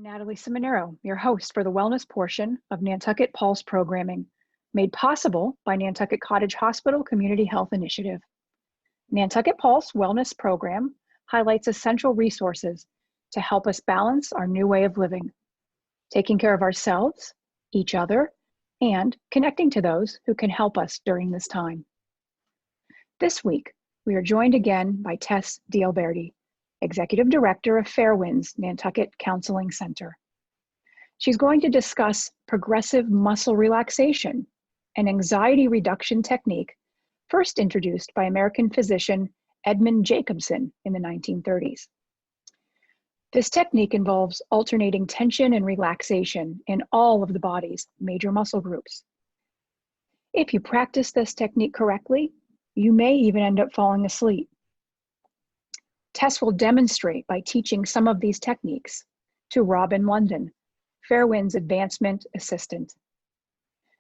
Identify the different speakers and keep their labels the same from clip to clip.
Speaker 1: I'm Natalie Seminero, your host for the wellness portion of Nantucket Pulse programming, made possible by Nantucket Cottage Hospital Community Health Initiative. Nantucket Pulse Wellness Program highlights essential resources to help us balance our new way of living, taking care of ourselves, each other, and connecting to those who can help us during this time. This week, we are joined again by Tess D'Alberti, Executive Director of Fairwinds Nantucket Counseling Center. She's going to discuss progressive muscle relaxation, an anxiety reduction technique first introduced by American physician Edmund Jacobson in the 1930s. This technique involves alternating tension and relaxation in all of the body's major muscle groups. If you practice this technique correctly, you may even end up falling asleep. Tess will demonstrate by teaching some of these techniques to Robin London, Fairwinds Advancement Assistant.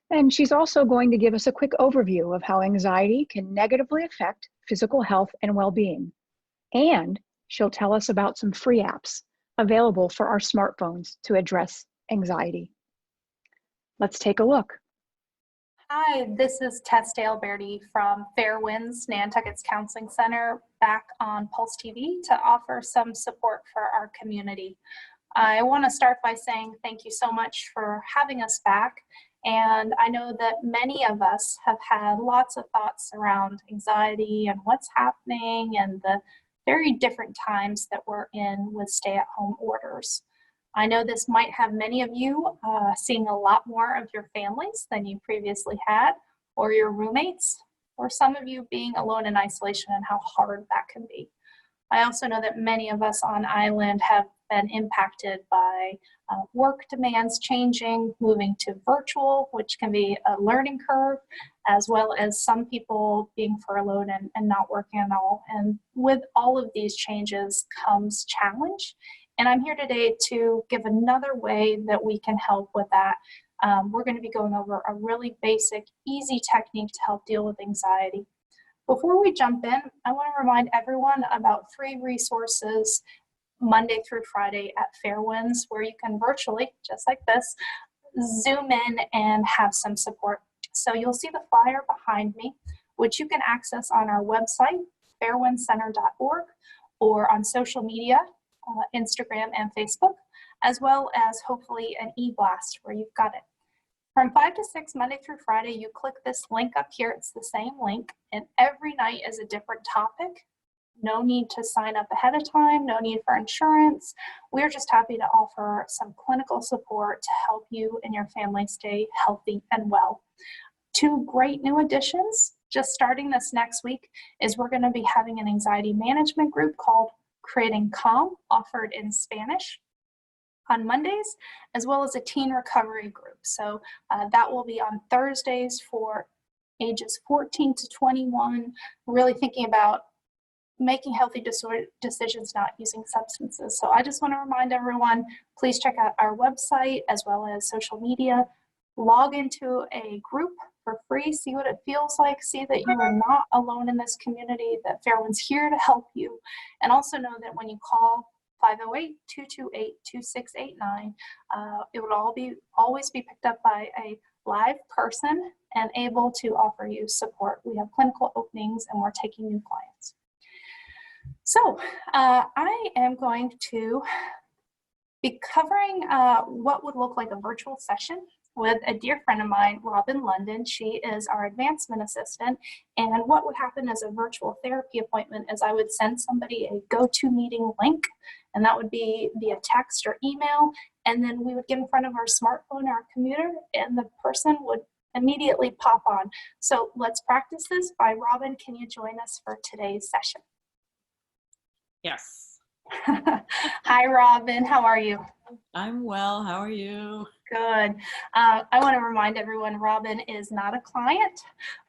Speaker 1: And she's also going to give us a quick overview of how anxiety can negatively affect physical health and well-being. And she'll tell us about some free apps available for our smartphones to address anxiety. Let's take a look.
Speaker 2: Hi, this is Tess D'Alberti from Fairwinds, Nantucket's Counseling Center, back on Pulse TV to offer some support for our community. I want to start by saying thank you so much for having us back. And I know that many of us have had lots of thoughts around anxiety and what's happening and the very different times that we're in with stay-at-home orders. I know this might have many of you seeing a lot more of your families than you previously had, or your roommates, or some of you being alone in isolation and how hard that can be. I also know that many of us on island have been impacted by work demands changing, moving to virtual, which can be a learning curve, as well as some people being furloughed and not working at all. And with all of these changes comes challenge. And I'm here today to give another way that we can help with that. We're going to be going over a really basic, easy technique to help deal with anxiety. Before we jump in, I want to remind everyone about free resources Monday through Friday at Fairwinds, where you can virtually, just like this, zoom in and have some support. So you'll see the flyer behind me, which you can access on our website, fairwindcenter.org, or on social media, Instagram and Facebook, as well as hopefully an e-blast where you've got it. From 5 to 6, Monday through Friday, you click this link up here. It's the same link, and every night is a different topic. No need to sign up ahead of time, no need for insurance. We're just happy to offer some clinical support to help you and your family stay healthy and well. 2 great new additions, just starting this next week, is we're going to be having an anxiety management group called Creating Calm, offered in Spanish on Mondays, as well as a teen recovery group. So that will be on Thursdays for ages 14 to 21, really thinking about making healthy decisions, not using substances. So I just want to remind everyone, please check out our website as well as social media. Log into a group for free, see what it feels like, see that you are not alone in this community, that Fairwind's here to help you. And also know that when you call 508-228-2689, it would always be picked up by a live person and able to offer you support. We have clinical openings and we're taking new clients. So I am going to be covering what would look like a virtual session with a dear friend of mine, Robin London. She is our advancement assistant. And what would happen as a virtual therapy appointment is I would send somebody a GoToMeeting link, and that would be via text or email. And then we would get in front of our smartphone or our computer, and the person would immediately pop on. So let's practice this. Robin, can you join us for today's session?
Speaker 3: Yes.
Speaker 2: Hi, Robin. How are you?
Speaker 3: I'm well. How are you?
Speaker 2: Good. I want to remind everyone, Robin is not a client.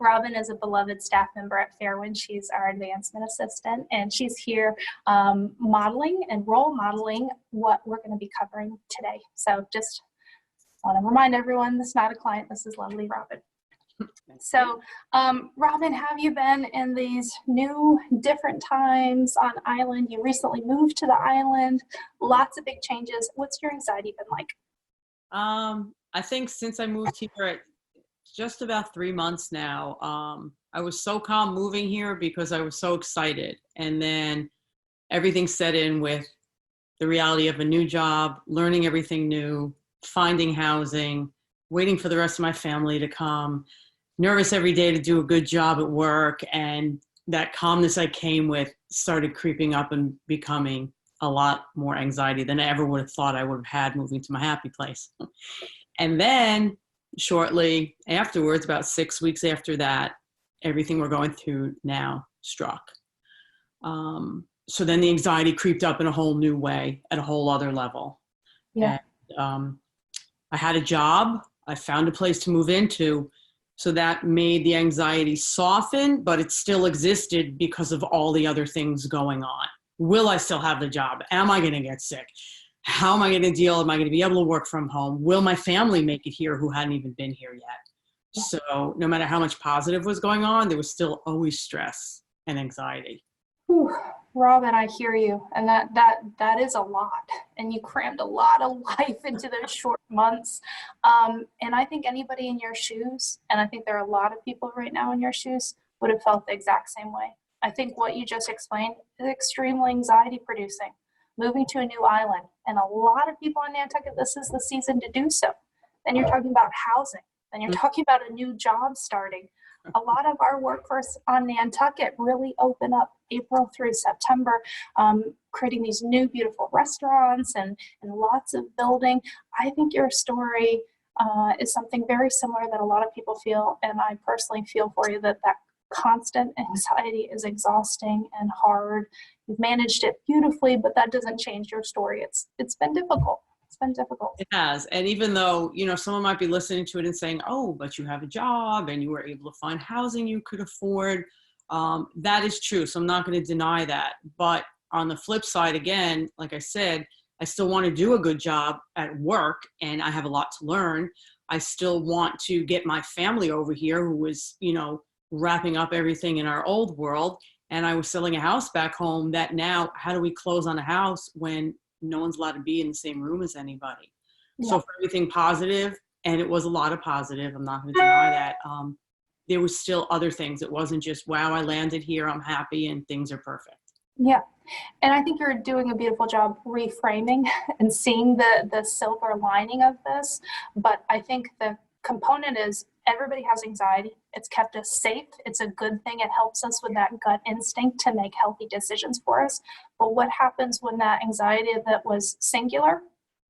Speaker 2: Robin is a beloved staff member at Fairwind. She's our advancement assistant, and she's here modeling and role modeling what we're going to be covering today. So just want to remind everyone, this is not a client. This is lovely Robin. So, Robin, have you been in these new, different times on island? You recently moved to the island, lots of big changes. What's your anxiety been like?
Speaker 3: I think since I moved here, it's just about 3 months now. I was so calm moving here because I was so excited. And then everything set in with the reality of a new job, learning everything new, finding housing, waiting for the rest of my family to come, nervous every day to do a good job at work. And that calmness I came with started creeping up and becoming a lot more anxiety than I ever would have thought I would have had moving to my happy place. And then shortly afterwards, about 6 weeks after that, everything we're going through now struck. So then the anxiety creeped up in a whole new way at a whole other level.
Speaker 2: Yeah.
Speaker 3: And I had a job. I found a place to move into. So that made the anxiety soften, but it still existed because of all the other things going on. Will I still have the job? Am I going to get sick? How am I going to deal? Am I going to be able to work from home? Will my family make it here who hadn't even been here yet? So no matter how much positive was going on, there was still always stress and anxiety.
Speaker 2: Whew. Robin, I hear you. And that is a lot. And you crammed a lot of life into those short months. And I think anybody in your shoes, and I think there are a lot of people right now in your shoes, would have felt the exact same way. I think what you just explained is extremely anxiety producing. Moving to a new island. And a lot of people in Nantucket, this is the season to do so. Then you're talking about housing. Then you're talking about a new job starting. A lot of our workforce on Nantucket really open up April through September, creating these new beautiful restaurants and lots of building. I think your story is something very similar that a lot of people feel, and I personally feel for you that constant anxiety is exhausting and hard. You've managed it beautifully, but that doesn't change your story. It's been difficult. It's been difficult.
Speaker 3: It has. And even though, someone might be listening to it and saying, oh, but you have a job and you were able to find housing you could afford. That is true. So I'm not going to deny that. But on the flip side, again, like I said, I still want to do a good job at work and I have a lot to learn. I still want to get my family over here who was, wrapping up everything in our old world. And I was selling a house back home that now, how do we close on a house when no one's allowed to be in the same room as anybody? Yeah. So for everything positive, and it was a lot of positive, I'm not going to deny that, there was still other things. It wasn't just, wow, I landed here, I'm happy, and things are perfect.
Speaker 2: Yeah. And I think you're doing a beautiful job reframing and seeing the silver lining of this. But I think the component is everybody has anxiety. It's kept us safe. It's a good thing. It helps us with that gut instinct to make healthy decisions for us. But what happens when that anxiety that was singular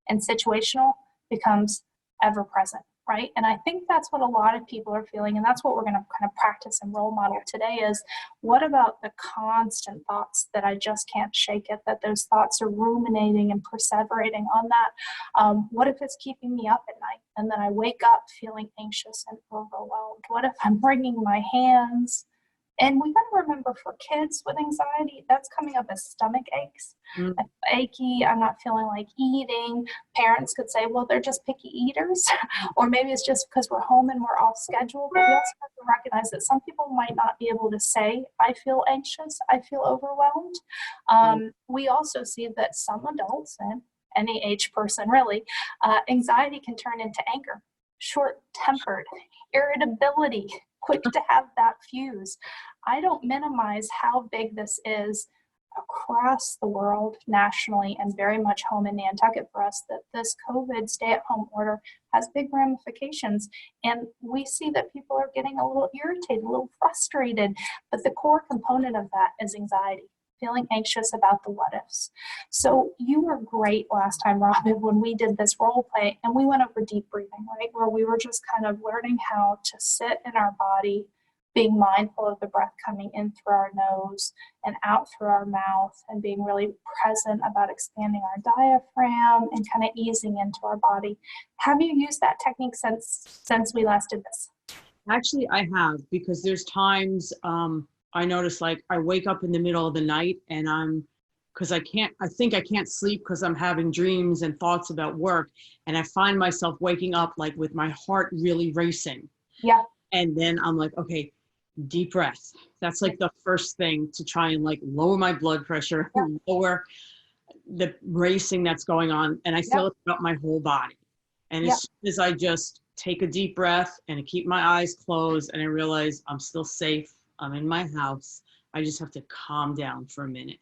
Speaker 2: and situational becomes ever present, right? And I think that's what a lot of people are feeling. And that's what we're going to kind of practice and role model today is, what about the constant thoughts that I just can't shake it, that those thoughts are ruminating and perseverating on that? What if it's keeping me up at night and then I wake up feeling anxious and overwhelmed? What if I'm wringing my hands? And we got to remember, for kids with anxiety, that's coming up as stomach aches. Mm-hmm. I'm achy, I'm not feeling like eating. Parents could say, well, they're just picky eaters. Or maybe it's just because we're home and we're off schedule. But we also have to recognize that some people might not be able to say, I feel anxious, I feel overwhelmed. We also see that some adults, and any age person really, anxiety can turn into anger, short-tempered, irritability, quick to have that fuse. I don't minimize how big this is across the world, nationally, and very much home in Nantucket for us, that this COVID stay-at-home order has big ramifications. And we see that people are getting a little irritated, a little frustrated, but the core component of that is anxiety, feeling anxious about the what ifs. So you were great last time, Robin, when we did this role play and we went over deep breathing, right? Where we were just kind of learning how to sit in our body, being mindful of the breath coming in through our nose and out through our mouth, and being really present about expanding our diaphragm and kind of easing into our body. Have you used that technique since we last did this?
Speaker 3: Actually, I have, because there's times I notice, like, I wake up in the middle of the night and I think I can't sleep because I'm having dreams and thoughts about work. And I find myself waking up like with my heart really racing.
Speaker 2: Yeah.
Speaker 3: And then I'm like, okay, deep breath. That's like the first thing to try and like lower my blood pressure, lower the racing that's going on. And I feel it throughout my whole body. And as soon as I just take a deep breath and keep my eyes closed and I realize I'm still safe, I'm in my house, I just have to calm down for a minute.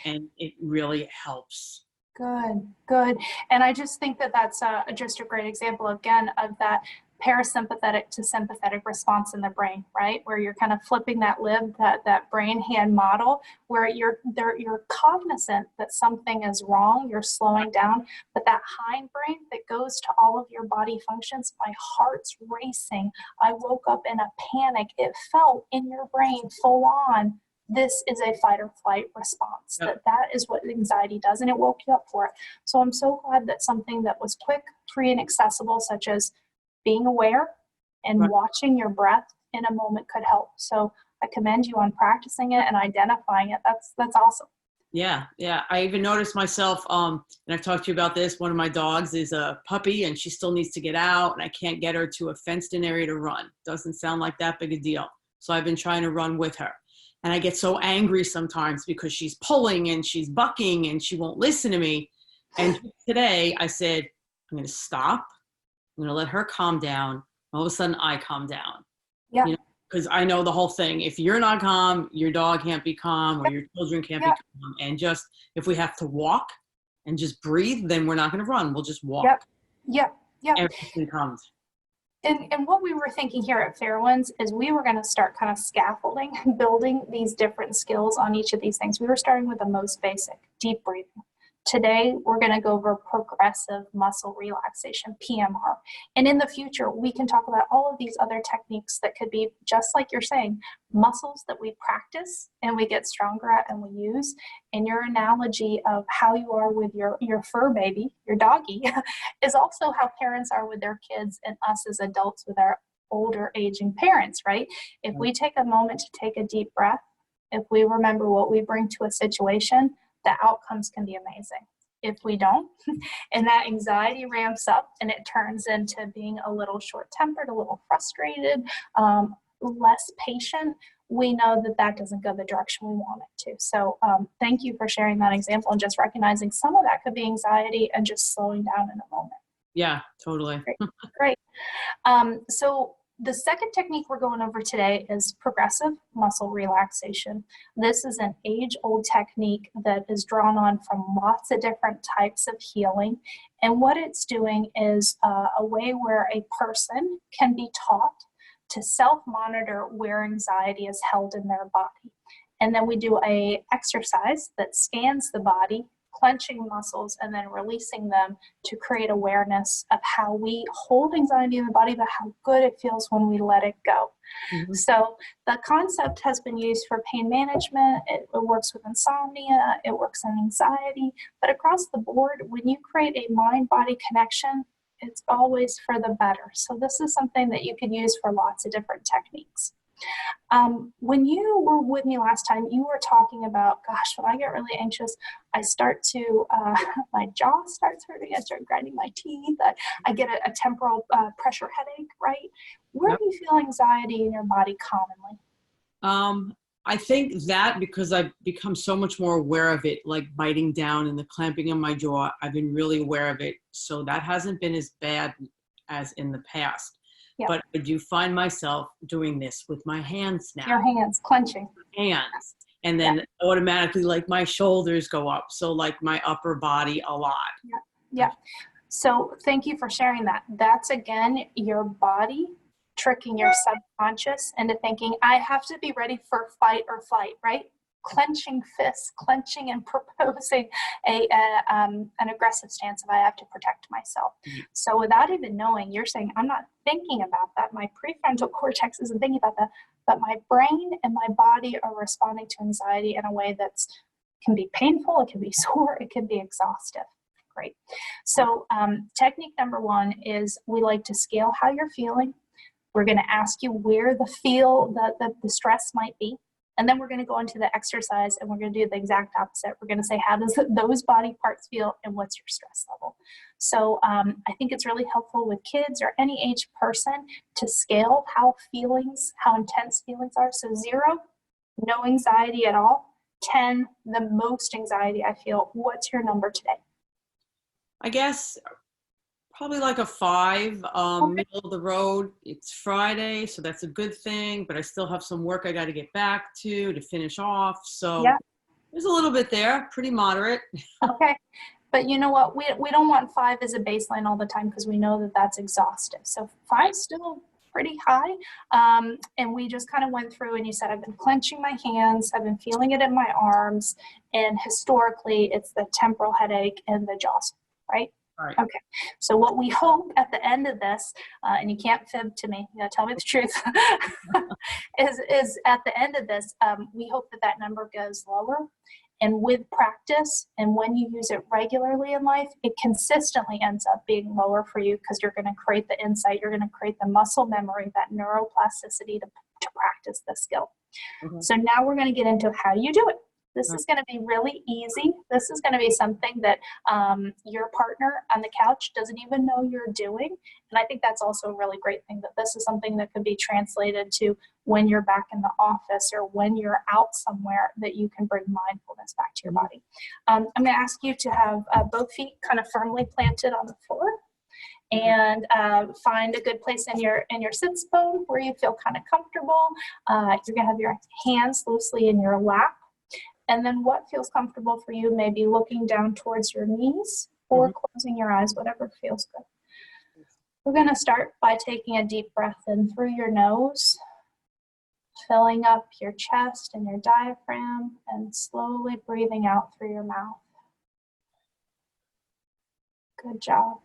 Speaker 3: And it really helps.
Speaker 2: Good, good. And I just think that that's just a great example, again, of that parasympathetic to sympathetic response in the brain, right? Where you're kind of flipping that lid, that brain hand model, where you're cognizant that something is wrong, you're slowing down, but that hindbrain that goes to all of your body functions, my heart's racing, I woke up in a panic, it felt in your brain full on. This is a fight or flight response. That is what anxiety does, and it woke you up for it. So I'm so glad that something that was quick, free, and accessible, such as being aware and watching your breath in a moment, could help. So I commend you on practicing it and identifying it. That's awesome.
Speaker 3: Yeah. I even noticed myself, and I've talked to you about this, one of my dogs is a puppy and she still needs to get out, and I can't get her to a fenced in area to run. Doesn't sound like that big a deal. So I've been trying to run with her. And I get so angry sometimes because she's pulling and she's bucking and she won't listen to me. And today I said, I'm going to stop. I'm going to let her calm down. All of a sudden I calm down.
Speaker 2: Yeah.
Speaker 3: You know, because I know the whole thing. If you're not calm, your dog can't be calm, or your children can't be calm. And just, if we have to walk and just breathe, then we're not going to run. We'll just walk.
Speaker 2: Yep.
Speaker 3: Everything comes.
Speaker 2: And what we were thinking here at Fairwinds is we were going to start kind of scaffolding, building these different skills on each of these things. We were starting with the most basic, deep breathing. Today, we're going to go over progressive muscle relaxation, PMR. And in the future, we can talk about all of these other techniques that could be, just like you're saying, muscles that we practice and we get stronger at and we use. And your analogy of how you are with your fur baby, your doggy, is also how parents are with their kids and us as adults with our older aging parents, right? If we take a moment to take a deep breath, if we remember what we bring to a situation, the outcomes can be amazing. If we don't, and that anxiety ramps up and it turns into being a little short-tempered, a little frustrated, less patient, we know that that doesn't go the direction we want it to. So thank you for sharing that example and just recognizing some of that could be anxiety and just slowing down in a moment.
Speaker 3: Yeah, totally.
Speaker 2: Great. So the second technique we're going over today is progressive muscle relaxation. This is an age-old technique that is drawn on from lots of different types of healing. And what it's doing is a way where a person can be taught to self-monitor where anxiety is held in their body. And then we do an exercise that scans the body, clenching muscles and then releasing them to create awareness of how we hold anxiety in the body, but how good it feels when we let it go. Mm-hmm. So the concept has been used for pain management. It works with insomnia. It works on anxiety. But across the board, when you create a mind-body connection, it's always for the better. So this is something that you could use for lots of different techniques. When you were with me last time, you were talking about, gosh, when I get really anxious, I start to, my jaw starts hurting, I start grinding my teeth, I get a temporal pressure headache, right? Where do you feel anxiety in your body commonly?
Speaker 3: I think that because I've become so much more aware of it, like biting down and the clamping on my jaw, I've been really aware of it. So that hasn't been as bad as in the past. Yep. But I do find myself doing this with my hands now.
Speaker 2: Your hands, clenching.
Speaker 3: Hands. And then automatically, like, my shoulders go up. So, like, my upper body a lot.
Speaker 2: Yeah. So thank you for sharing that. That's, again, your body tricking your subconscious into thinking, I have to be ready for fight or flight, right? Clenching fists, clenching and proposing an aggressive stance if I have to protect myself. Mm-hmm. So without even knowing, you're saying, I'm not thinking about that. My prefrontal cortex isn't thinking about that, but my brain and my body are responding to anxiety in a way that's can be painful, it can be sore, it can be exhaustive. Great. So technique number one is we like to scale how you're feeling. We're going to ask you where the stress might be. And then we're going to go into the exercise and we're going to do the exact opposite. We're going to say, how does those body parts feel and what's your stress level? So I think it's really helpful with kids or any age person to scale how intense feelings are. So 0, no anxiety at all. 10, the most anxiety I feel. What's your number today?
Speaker 3: I guess probably like a 5,
Speaker 2: Okay.
Speaker 3: middle of the road. It's Friday, so that's a good thing, but I still have some work I got to get back to finish off. So
Speaker 2: Yeah.
Speaker 3: there's a little bit there, pretty moderate.
Speaker 2: Okay. But you know what? We don't want 5 as a baseline all the time because we know that that's exhaustive. So 5 is still pretty high. And we just kind of went through and you said, I've been clenching my hands. I've been feeling it in my arms. And historically, it's the temporal headache and the jaws, right?
Speaker 3: Right.
Speaker 2: Okay. So what we hope at the end of this, and you can't fib to me, you gotta tell me the truth, is at the end of this, we hope that that number goes lower. And with practice, and when you use it regularly in life, it consistently ends up being lower for you because you're going to create the insight, you're going to create the muscle memory, that neuroplasticity to practice the skill.
Speaker 3: Okay.
Speaker 2: So now we're going to get into how do you do it. This is going to be really easy. This is going to be something that your partner on the couch doesn't even know you're doing. And I think that's also a really great thing, that this is something that could be translated to when you're back in the office or when you're out somewhere, that you can bring mindfulness back to your body. I'm going to ask you to have both feet kind of firmly planted on the floor. And find a good place in your sits bone where you feel kind of comfortable. You're going to have your hands loosely in your lap. And then what feels comfortable for you, maybe looking down towards your knees or closing your eyes, whatever feels good. We're going to start by taking a deep breath in through your nose, filling up your chest and your diaphragm, and slowly breathing out through your mouth. Good job.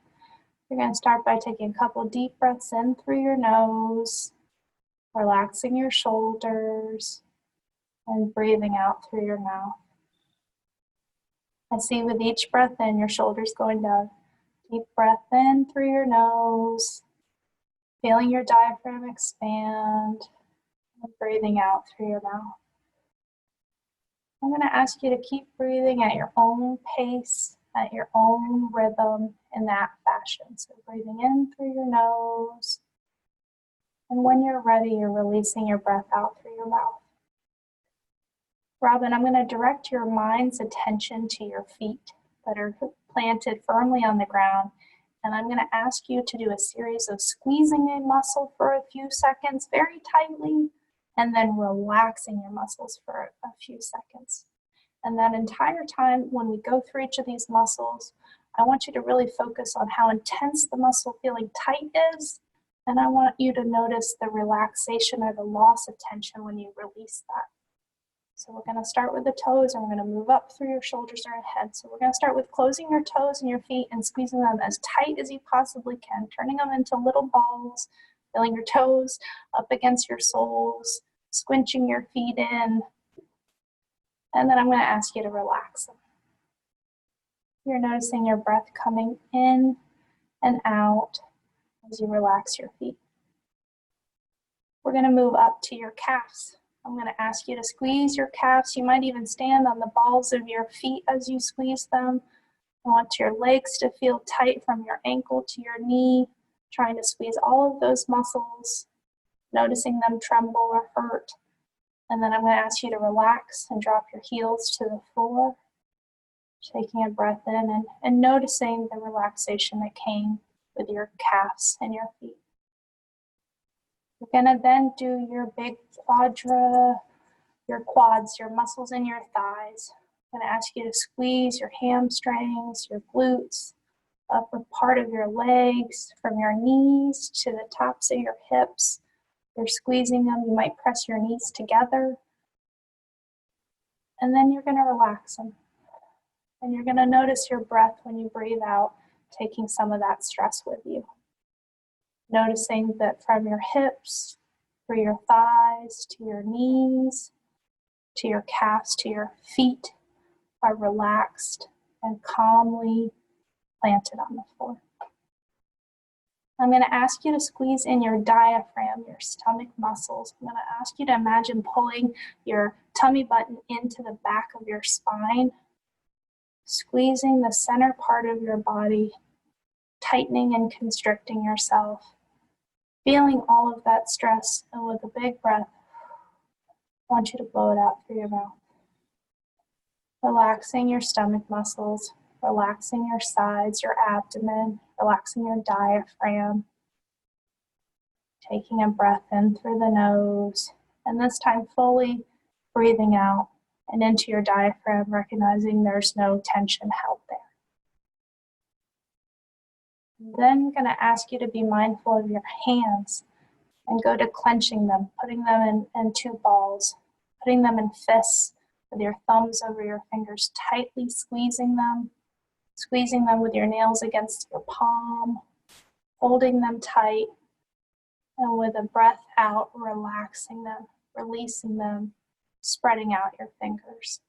Speaker 2: You're going to start by taking a couple deep breaths in through your nose, relaxing your shoulders, and breathing out through your mouth. I see with each breath in, your shoulders going down. Deep breath in through your nose, feeling your diaphragm expand, and breathing out through your mouth. I'm going to ask you to keep breathing at your own pace, at your own rhythm in that fashion. So breathing in through your nose, and when you're ready, you're releasing your breath out through your mouth. Robin, I'm going to direct your mind's attention to your feet that are planted firmly on the ground. And I'm going to ask you to do a series of squeezing a muscle for a few seconds very tightly, and then relaxing your muscles for a few seconds. And that entire time, when we go through each of these muscles, I want you to really focus on how intense the muscle feeling tight is. And I want you to notice the relaxation or the loss of tension when you release that. So we're going to start with the toes, and we're going to move up through your shoulders or head. So we're going to start with closing your toes and your feet and squeezing them as tight as you possibly can, turning them into little balls, feeling your toes up against your soles, squinching your feet in. And then I'm going to ask you to relax them. You're noticing your breath coming in and out as you relax your feet. We're going to move up to your calves. I'm going to ask you to squeeze your calves. You might even stand on the balls of your feet as you squeeze them. I want your legs to feel tight from your ankle to your knee, trying to squeeze all of those muscles, noticing them tremble or hurt. And then I'm going to ask you to relax and drop your heels to the floor, taking a breath in and noticing the relaxation that came with your calves and your feet. You're going to then do your big your quads, your muscles in your thighs. I'm going to ask you to squeeze your hamstrings, your glutes, upper part of your legs, from your knees to the tops of your hips. You're squeezing them. You might press your knees together. And then you're going to relax them. And you're going to notice your breath when you breathe out, taking some of that stress with you. Noticing that from your hips, through your thighs, to your knees, to your calves, to your feet, are relaxed and calmly planted on the floor. I'm going to ask you to squeeze in your diaphragm, your stomach muscles. I'm going to ask you to imagine pulling your tummy button into the back of your spine, squeezing the center part of your body, tightening and constricting yourself, feeling all of that stress, and with a big breath, I want you to blow it out through your mouth. Relaxing your stomach muscles, relaxing your sides, your abdomen, relaxing your diaphragm. Taking a breath in through the nose, and this time fully breathing out and into your diaphragm, recognizing there's no tension held there. Then I'm going to ask you to be mindful of your hands and go to clenching them, putting them in two balls, putting them in fists with your thumbs over your fingers, tightly squeezing them with your nails against your palm, holding them tight, and with a breath out, relaxing them, releasing them, spreading out your fingers.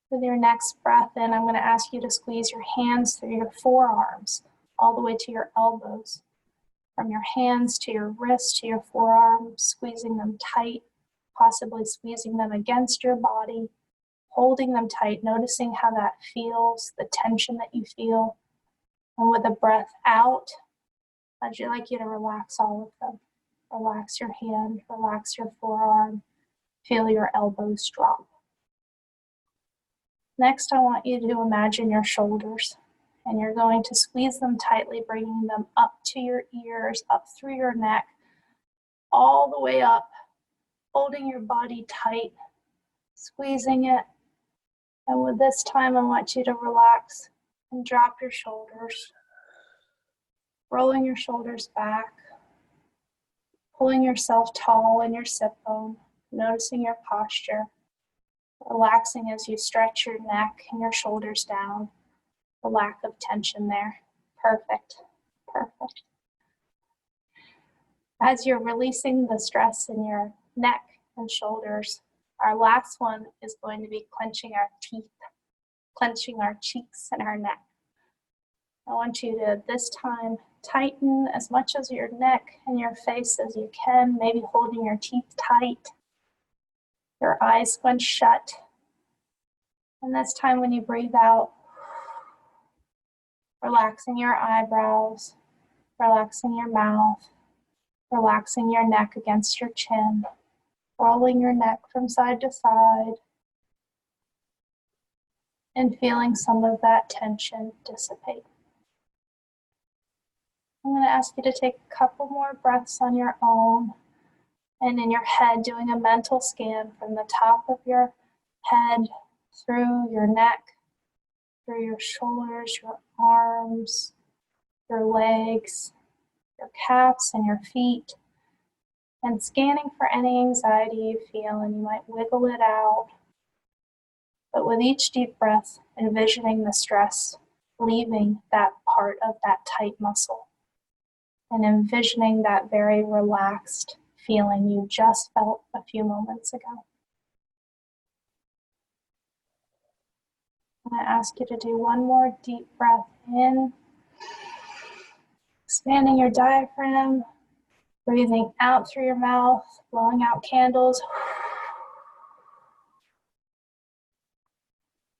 Speaker 2: With your next breath in, I'm going to ask you to squeeze your hands through your forearms, all the way to your elbows. From your hands to your wrist to your forearms, squeezing them tight, possibly squeezing them against your body, holding them tight, noticing how that feels, the tension that you feel. And with a breath out, I'd like you to relax all of them. Relax your hand, relax your forearm, feel your elbows drop. Next, I want you to imagine your shoulders, and you're going to squeeze them tightly, bringing them up to your ears, up through your neck, all the way up, holding your body tight, squeezing it. And with this time, I want you to relax and drop your shoulders, rolling your shoulders back, pulling yourself tall in your sit bone, noticing your posture, relaxing as you stretch your neck and your shoulders down, the lack of tension there. Perfect, perfect. As you're releasing the stress in your neck and shoulders, our last one is going to be clenching our teeth, clenching our cheeks and our neck. I want you to, this time, tighten as much as your neck and your face as you can, maybe holding your teeth tight, your eyes squint shut. And this time when you breathe out, relaxing your eyebrows, relaxing your mouth, relaxing your neck against your chin, rolling your neck from side to side, and feeling some of that tension dissipate. I'm going to ask you to take a couple more breaths on your own, and in your head doing a mental scan from the top of your head through your neck, through your shoulders, your arms, your legs, your calves and your feet, and scanning for any anxiety you feel, and you might wiggle it out. But with each deep breath, envisioning the stress leaving that part of that tight muscle, and envisioning that very relaxed feeling you just felt a few moments ago. I'm going to ask you to do one more deep breath in, expanding your diaphragm, breathing out through your mouth, blowing out candles.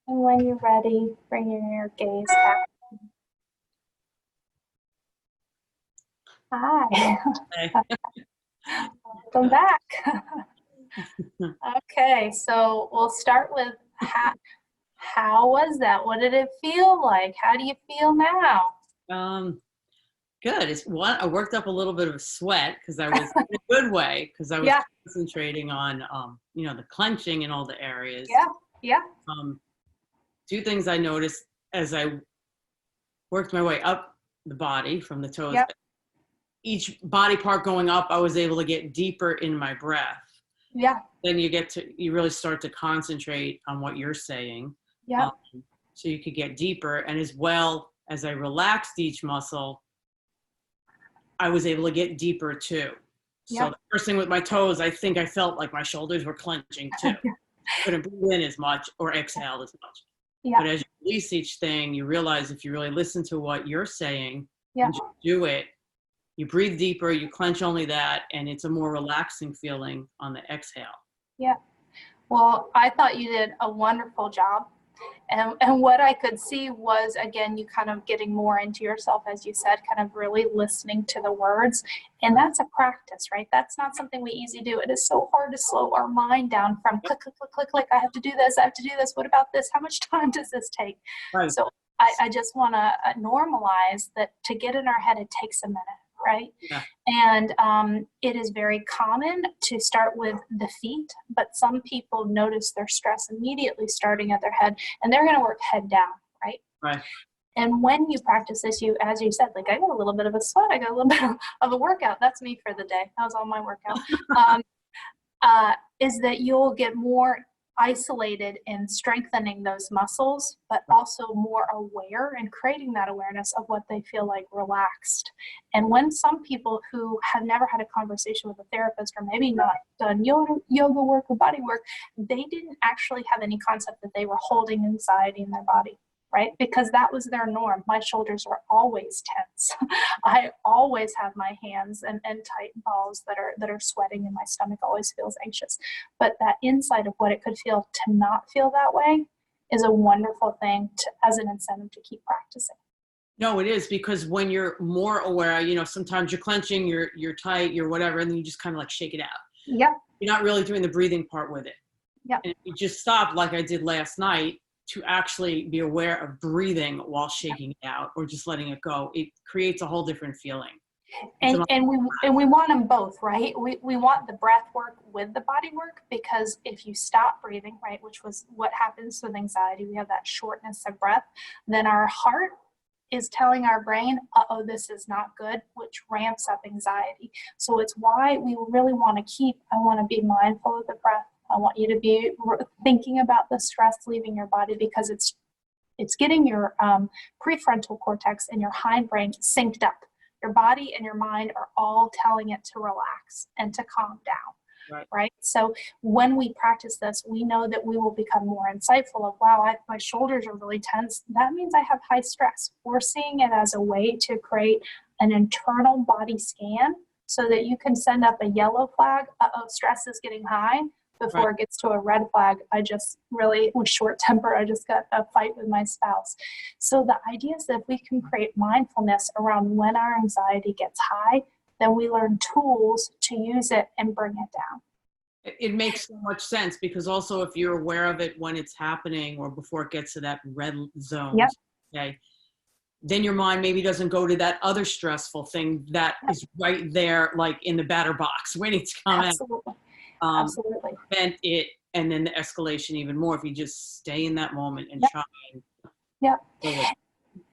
Speaker 2: And when you're ready, bringing your gaze back. Hi. Welcome back. Okay, so we'll start with how was that? What did it feel like? How do you feel now?
Speaker 3: Good. I worked up a little bit of a sweat because I was in a good way, because I was concentrating on the clenching in all the areas.
Speaker 2: Yeah.
Speaker 3: Two things I noticed as I worked my way up the body from the toes.
Speaker 2: Yep.
Speaker 3: Each body part going up, I was able to get deeper in my breath.
Speaker 2: Yeah.
Speaker 3: Then you really start to concentrate on what you're saying.
Speaker 2: Yeah.
Speaker 3: So you could get deeper. And as well as I relaxed each muscle, I was able to get deeper too. So the first thing with my toes, I think I felt like my shoulders were clenching too. Couldn't breathe in as much or exhale as much. Yeah. But as you release each thing, you realize if you really listen to what you're saying,
Speaker 2: Yeah.
Speaker 3: And just do it. You breathe deeper, you clench only that, and it's a more relaxing feeling on the exhale.
Speaker 2: Yeah. Well, I thought you did a wonderful job. And what I could see was, again, you kind of getting more into yourself, as you said, kind of really listening to the words. And that's a practice, right? That's not something we easily do. It is so hard to slow our mind down from click, click, click, click, click. I have to do this. I have to do this. What about this? How much time does this take?
Speaker 3: Right.
Speaker 2: So I just want to normalize that to get in our head, it takes a minute. Right?
Speaker 3: Yeah.
Speaker 2: And it is very common to start with the feet, but some people notice their stress immediately starting at their head, and they're going to work head down, right?
Speaker 3: Right.
Speaker 2: And when you practice this, as you said, like I got a little bit of a sweat, I got a little bit of a workout. That's me for the day. That was all my workout. Is that you'll get more isolated in strengthening those muscles, but also more aware and creating that awareness of what they feel like relaxed. And when some people who have never had a conversation with a therapist, or maybe not done yoga work or body work, they didn't actually have any concept that they were holding anxiety in their body. Right? Because that was their norm. My shoulders are always tense. I always have my hands and tight balls that are sweating, and my stomach always feels anxious. But that insight of what it could feel to not feel that way is a wonderful thing as an incentive to keep practicing.
Speaker 3: No, it is, because when you're more aware, sometimes you're clenching, you're tight, you're whatever, and then you just kind of like shake it out.
Speaker 2: Yep.
Speaker 3: You're not really doing the breathing part with it.
Speaker 2: Yep.
Speaker 3: And if you just stop, like I did last night, to actually be aware of breathing while shaking it out or just letting it go, it creates a whole different feeling.
Speaker 2: And we want them both, right? We want the breath work with the body work, because if you stop breathing, right, which was what happens with anxiety, we have that shortness of breath, then our heart is telling our brain, uh-oh, this is not good, which ramps up anxiety. So it's why we really want to I want to be mindful of the breath. I want you to be thinking about the stress leaving your body, because it's getting your prefrontal cortex and your hindbrain synced up. Your body and your mind are all telling it to relax and to calm down, right? So when we practice this, we know that we will become more insightful of, wow, my shoulders are really tense. That means I have high stress. We're seeing it as a way to create an internal body scan so that you can send up a yellow flag, uh-oh, stress is getting high, before it gets to a red flag. I just really was short tempered. I just got a fight with my spouse. So the idea is that if we can create mindfulness around when our anxiety gets high, then we learn tools to use it and bring it down.
Speaker 3: It makes so much sense, because also if you're aware of it when it's happening or before it gets to that red zone, okay, then your mind maybe doesn't go to that other stressful thing that is right there, like in the batter box, waiting to come out.
Speaker 2: Absolutely.
Speaker 3: Prevent it, and then the escalation even more if you just stay in that moment and try.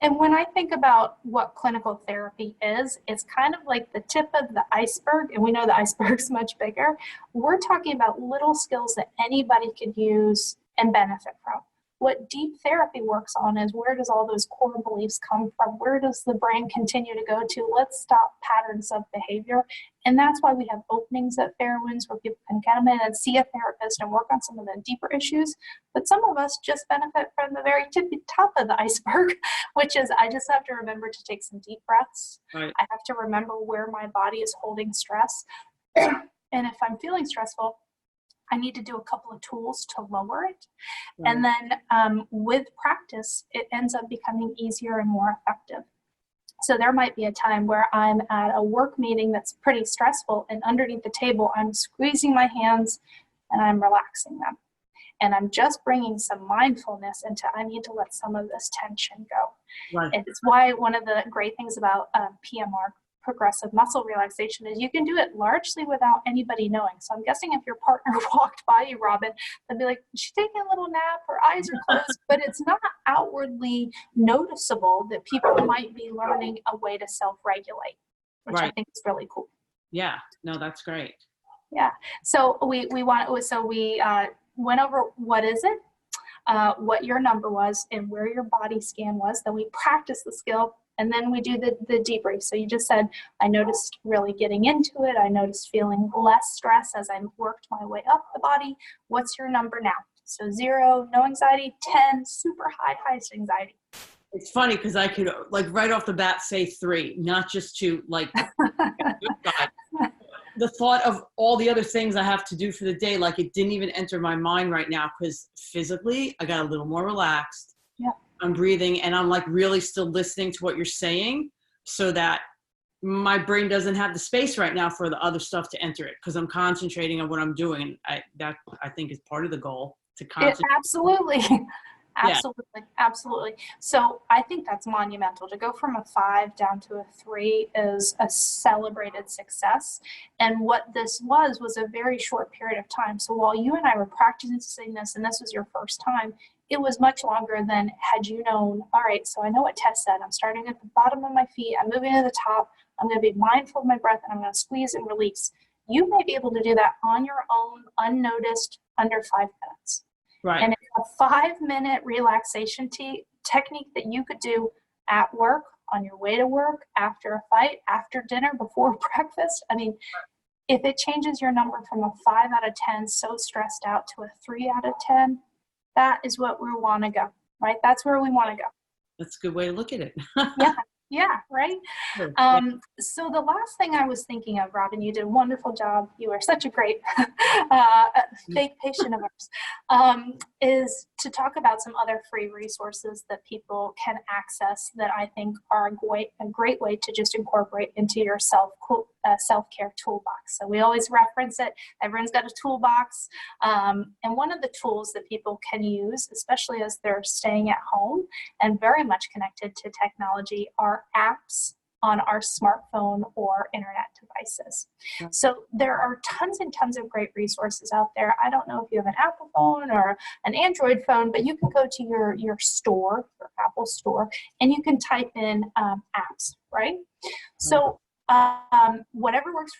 Speaker 2: And when I think about what clinical therapy is, it's kind of like the tip of the iceberg, and we know the iceberg's much bigger. We're talking about little skills that anybody could use and benefit from. What deep therapy works on is, where does all those core beliefs come from? Where does the brain continue to go to? Let's stop patterns of behavior. And that's why we have openings at Fairwinds where people can come in and see a therapist and work on some of the deeper issues. But some of us just benefit from the very top of the iceberg, which is, I just have to remember to take some deep breaths.
Speaker 3: Right.
Speaker 2: I have to remember where my body is holding stress. And if I'm feeling stressful, I need to do a couple of tools to lower it. Right. And then with practice, it ends up becoming easier and more effective. So there might be a time where I'm at a work meeting that's pretty stressful, and underneath the table, I'm squeezing my hands and I'm relaxing them. And I'm just bringing some mindfulness into, I need to let some of this tension go.
Speaker 3: Right.
Speaker 2: And it's why one of the great things about PMR, progressive muscle relaxation, is you can do it largely without anybody knowing. So I'm guessing if your partner walked by you, Robin, they'd be like, is she taking a little nap? Her eyes are closed. But it's not outwardly noticeable that people might be learning a way to self-regulate, which I think is really cool.
Speaker 3: Yeah, no, that's great.
Speaker 2: Yeah. So we went over what is it, what your number was, and where your body scan was. Then we practice the skill. And then we do the debrief. So you just said, I noticed really getting into it. I noticed feeling less stress as I worked my way up the body. What's your number now? So 0, no anxiety. 10, super high, highest anxiety.
Speaker 3: It's funny because I could like right off the bat say 3, not just 2, like the thought of all the other things I have to do for the day, like it didn't even enter my mind right now because physically I got a little more relaxed.
Speaker 2: Yeah.
Speaker 3: I'm breathing and I'm like really still listening to what you're saying so that my brain doesn't have the space right now for the other stuff to enter it because I'm concentrating on what I'm doing. And that I think is part of the goal to concentrate.
Speaker 2: Absolutely.
Speaker 3: Yeah.
Speaker 2: Absolutely. Absolutely. So I think that's monumental. To go from a 5 down to a 3 is a celebrated success. And what this was a very short period of time. So while you and I were practicing this and this was your first time, it was much longer than had you known, all right, so I know what Tess said. I'm starting at the bottom of my feet. I'm moving to the top. I'm going to be mindful of my breath and I'm going to squeeze and release. You may be able to do that on your own, unnoticed, under 5 minutes.
Speaker 3: Right.
Speaker 2: And it's a 5-minute relaxation technique that you could do at work, on your way to work, after a fight, after dinner, before breakfast. I mean, if it changes your number from a 5 out of 10, so stressed out, to a 3 out of 10, that is what we want to go, right? That's where we want to go.
Speaker 3: That's a good way to look at it.
Speaker 2: Yeah, right? So the last thing I was thinking of, Robin, you did a wonderful job. You are such a great fake patient of ours, is to talk about some other free resources that people can access that I think are a great way to just incorporate into your self-care toolbox. So we always reference it. Everyone's got a toolbox. And one of the tools that people can use, especially as they're staying at home and very much connected to technology, are apps on our smartphone or internet devices. So there are tons and tons of great resources out there. I don't know if you have an Apple phone or an Android phone, but you can go to your store, your Apple store, and you can type in apps, right? So whatever works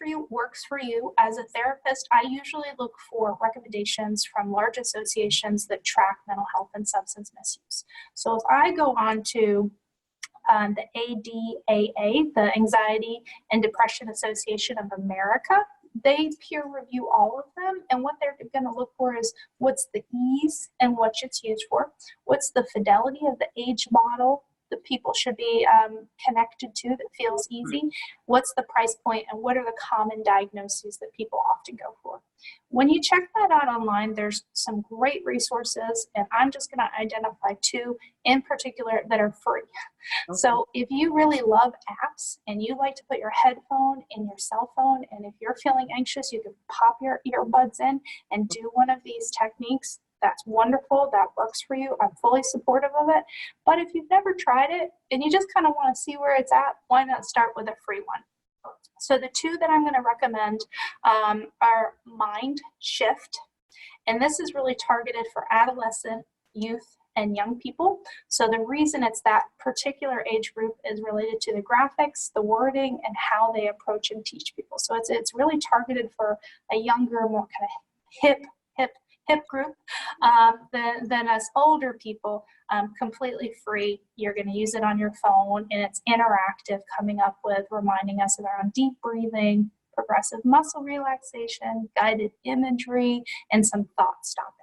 Speaker 2: for you. As a therapist, I usually look for recommendations from large associations that track mental health and substance misuse. So if I go on to the ADAA, the Anxiety and Depression Association of America, they peer review all of them. And what they're going to look for is what's the ease and what it's used for, what's the fidelity of the age model that people should be connected to that feels easy, what's the price point, and what are the common diagnoses that people often go for. When you check that out online, there's some great resources, and I'm just going to identify 2 in particular that are free. Okay. So if you really love apps and you like to put your headphone in your cell phone, and if you're feeling anxious, you can pop your earbuds in and do one of these techniques. That's wonderful. That works for you. I'm fully supportive of it. But if you've never tried it and you just kind of want to see where it's at, why not start with a free one? So the 2 that I'm going to recommend are Mind Shift. And this is really targeted for adolescent, youth, and young people. So the reason it's that particular age group is related to the graphics, the wording, and how they approach and teach people. So it's really targeted for a younger, more kind of hip group than us older people. Completely free. You're going to use it on your phone, and it's interactive, coming up with reminding us around deep breathing, progressive muscle relaxation, guided imagery, and some thought stopping.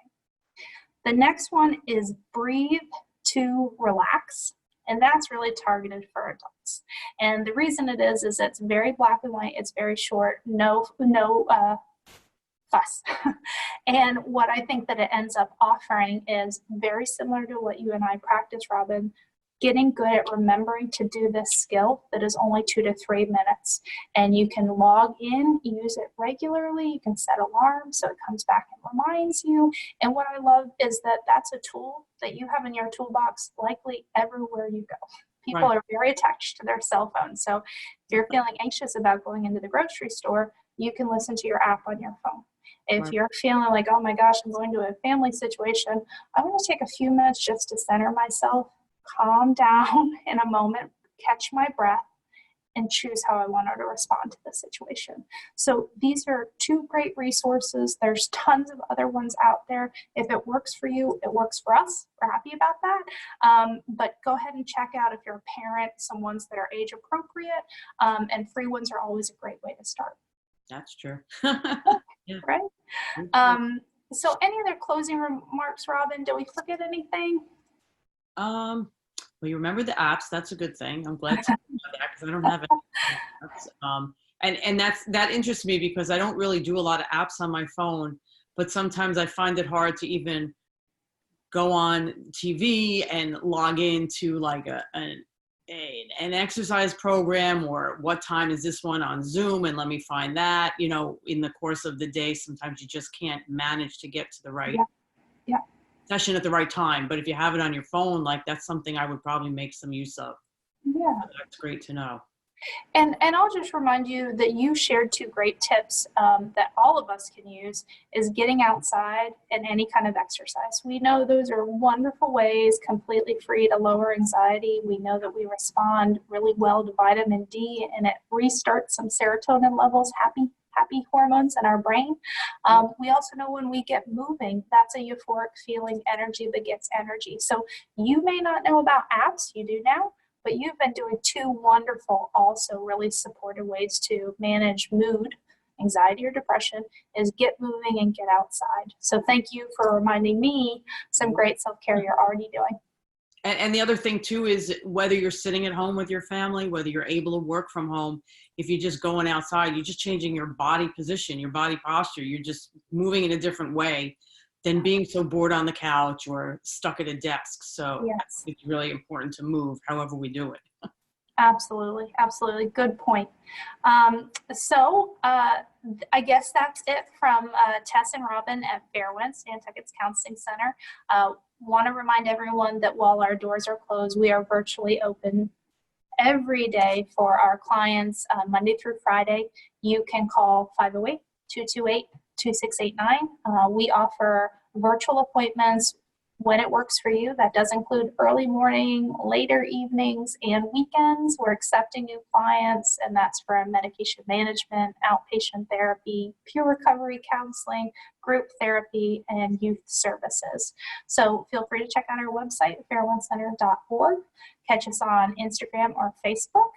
Speaker 2: The next one is Breathe to Relax. And that's really targeted for adults. And the reason it is it's very black and white. It's very short. No fuss. And what I think that it ends up offering is very similar to what you and I practice, Robin, getting good at remembering to do this skill that is only 2 to 3 minutes. And you can log in, use it regularly. You can set alarms so it comes back and reminds you. And what I love is that that's a tool that you have in your toolbox likely everywhere you go. People are very attached to their cell phones. So if you're feeling anxious about going into the grocery store, you can listen to your app on your phone. If you're feeling like, oh my gosh, I'm going to a family situation, I want to take a few minutes just to center myself, calm down in a moment, catch my breath, and choose how I want to respond to the situation. So these are 2 great resources. There's tons of other ones out there. If it works for you, it works for us. We're happy about that. But go ahead and check out, if you're a parent, some ones that are age appropriate, and free ones are always a great way to start.
Speaker 3: That's true.
Speaker 2: Yeah. Right? So any other closing remarks, Robin? Did we forget anything?
Speaker 3: Well, you remember the apps. That's a good thing. I'm glad to know that because I don't have any apps. And that interests me because I don't really do a lot of apps on my phone, but sometimes I find it hard to even go on TV and log into like an exercise program, or what time is this one on Zoom, and let me find that. You know, in the course of the day, sometimes you just can't manage to get to the right
Speaker 2: Yeah.
Speaker 3: session at the right time. But if you have it on your phone, like that's something I would probably make some use of.
Speaker 2: Yeah.
Speaker 3: So that's great to know.
Speaker 2: And I'll just remind you that you shared two great tips that all of us can use, is getting outside and any kind of exercise. We know those are wonderful ways, completely free, to lower anxiety. We know that we respond really well to vitamin D, and it restarts some serotonin levels, happy hormones in our brain. We also know when we get moving, that's a euphoric feeling, energy begets energy. So you may not know about apps, you do now, but you've been doing two wonderful, also really supportive ways to manage mood, anxiety, or depression, is get moving and get outside. So thank you for reminding me some great self-care you're already doing.
Speaker 3: And the other thing too is, whether you're sitting at home with your family, whether you're able to work from home, if you're just going outside, you're just changing your body position, your body posture. You're just moving in a different way than being so bored on the couch or stuck at a desk. So
Speaker 2: Yes.
Speaker 3: it's really important to move however we do it.
Speaker 2: Absolutely. Absolutely. Good point. I guess that's it from Tess and Robin at Fairwinds, Nantucket's Counseling Center. Want to remind everyone that while our doors are closed, we are virtually open every day for our clients, Monday through Friday. You can call 508-228-2689. We offer virtual appointments when it works for you. That does include early morning, later evenings, and weekends. We're accepting new clients, and that's for medication management, outpatient therapy, peer recovery counseling, group therapy, and youth services. So feel free to check out our website, fairwindcenter.org. Catch us on Instagram or Facebook.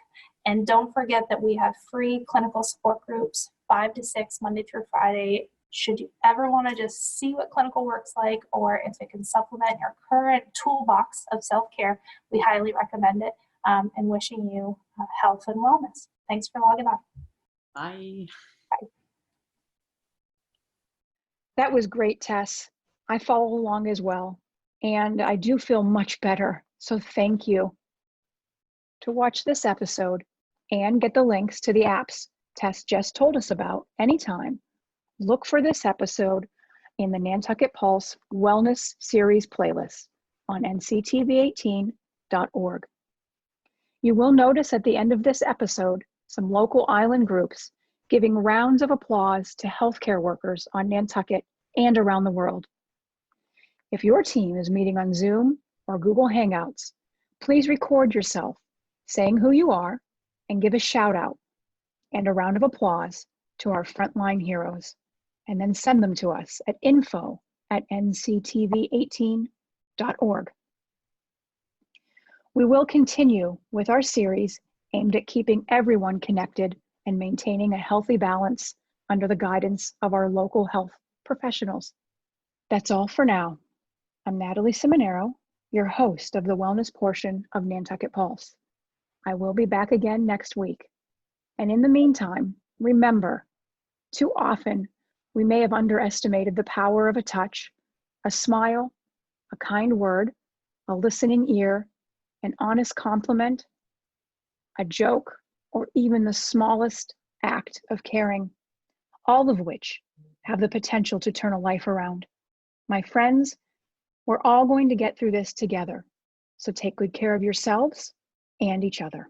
Speaker 2: And don't forget that we have free clinical support groups, 5 to 6, Monday through Friday. Should you ever want to just see what clinical work's like, or if it can supplement your current toolbox of self-care, we highly recommend it. And wishing you health and wellness. Thanks for logging on.
Speaker 3: Bye.
Speaker 2: Bye.
Speaker 1: That was great, Tess. I follow along as well, and I do feel much better. So thank you. To watch this episode and get the links to the apps Tess just told us about anytime, look for this episode in the Nantucket Pulse Wellness Series playlist on nctv18.org. You will notice at the end of this episode some local island groups giving rounds of applause to healthcare workers on Nantucket and around the world. If your team is meeting on Zoom or Google Hangouts, please record yourself saying who you are and give a shout out and a round of applause to our frontline heroes, and then send them to us at info@nctv18.org. We will continue with our series aimed at keeping everyone connected and maintaining a healthy balance under the guidance of our local health professionals. That's all for now. I'm Natalie Simonero, your host of the wellness portion of Nantucket Pulse. I will be back again next week. And in the meantime, remember, too often we may have underestimated the power of a touch, a smile, a kind word, a listening ear, an honest compliment, a joke, or even the smallest act of caring, all of which have the potential to turn a life around. My friends, we're all going to get through this together. So take good care of yourselves and each other.